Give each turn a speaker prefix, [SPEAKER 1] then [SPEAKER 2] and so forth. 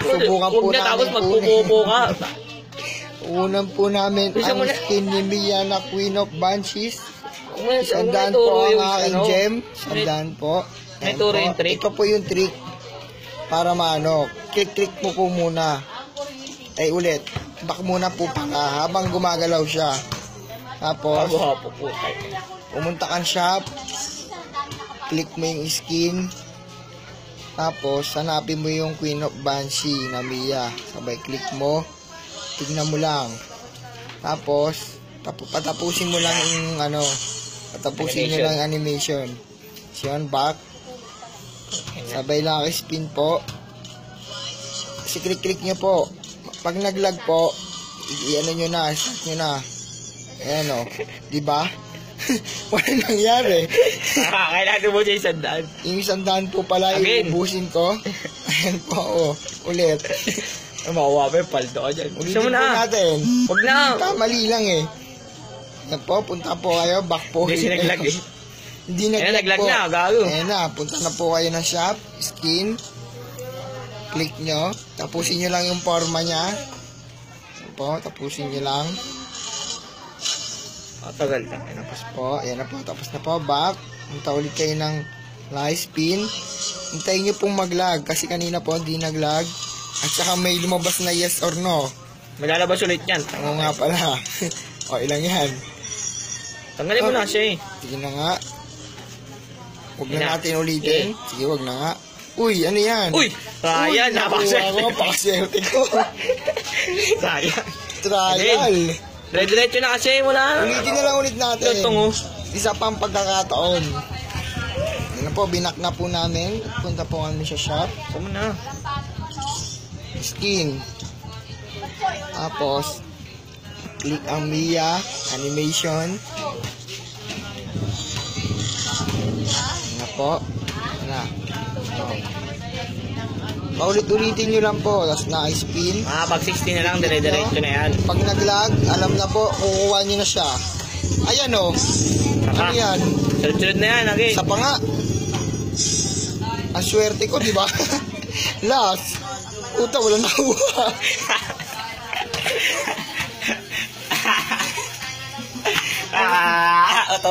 [SPEAKER 1] Subukan po namin
[SPEAKER 2] tapos magpupupo ka.
[SPEAKER 1] Unan po namin ang skin ni Mia na Queen of Banshees. Sandaan po ang aking gem. Sandaan po. Ito po yung trick para maano. Click mo po muna. Ay ulit. Back muna po pala habang gumagalaw siya. Tapos pumunta kang shop. Click mo yung skin. Tapos, hanapin mo yung Queen of Banshee na Mia. Sabay, click mo. Tignan mo lang. Tapos, patapusin mo lang yung patapusin nyo lang yung animation. Siyon, back. Sabay lang spin po. Kasi click nyo po. Pag naglag po, i-ano nyo na, start nyo na. Ayan o. Diba? Wala nangyari.
[SPEAKER 2] Kailangan mo siya isandaan.
[SPEAKER 1] Yung isandaan po pala, iubusin ko. Ayan po, ulit.
[SPEAKER 2] Makuha pa yung paldo ka dyan.
[SPEAKER 1] Ulitin po natin.
[SPEAKER 2] Huwag na.
[SPEAKER 1] Kamali lang eh. Yan po, punta po kayo, back po.
[SPEAKER 2] Hindi sinaglag eh.
[SPEAKER 1] Hindi naglag po.
[SPEAKER 2] Na, gago.
[SPEAKER 1] Ayan na, punta na po kayo ng shop, skin. Click nyo. Tapusin nyo lang yung forma niya. Ayan po, tapusin nyo lang.
[SPEAKER 2] Tagal na.
[SPEAKER 1] Ayan na po. Tapos na po. Back. Punta ulit kayo ng live spin. Hintayin nyo pong mag-lag. Kasi kanina po hindi nag-lag. At saka may lumabas na yes or no.
[SPEAKER 2] Maglalabas ulit yan.
[SPEAKER 1] Oo nga pala. O, ilang yan.
[SPEAKER 2] Tanggalin mo na siya eh.
[SPEAKER 1] Sige na nga. Huwag na natin ulitin. Sige, huwag na nga. Uy, ano yan?
[SPEAKER 2] Uy! Ryan,
[SPEAKER 1] napakaswerte ko.
[SPEAKER 2] Sayang.
[SPEAKER 1] Trial.
[SPEAKER 2] Diretso na kasi, wala.
[SPEAKER 1] Ulitin na lang ulit natin. Isa pang pagkakataon. Ano po, binak na po namin. Punta po kami sa shop.
[SPEAKER 2] Sama na.
[SPEAKER 1] Skin. Tapos, click ang Mia, animation. Ano po. Na. Paulit-ulitin nyo lang po. Tapos na-spin.
[SPEAKER 2] Pag 16 na lang, dire-diretso na yan.
[SPEAKER 1] Pag nag-lag, alam na po, kukuha nyo na siya. Ayan o. Ano yan?
[SPEAKER 2] Sunod na yan, again.
[SPEAKER 1] Sa pa nga. Ang swerte ko, di ba? Last. Puta, wala nakuha.
[SPEAKER 2] Oto.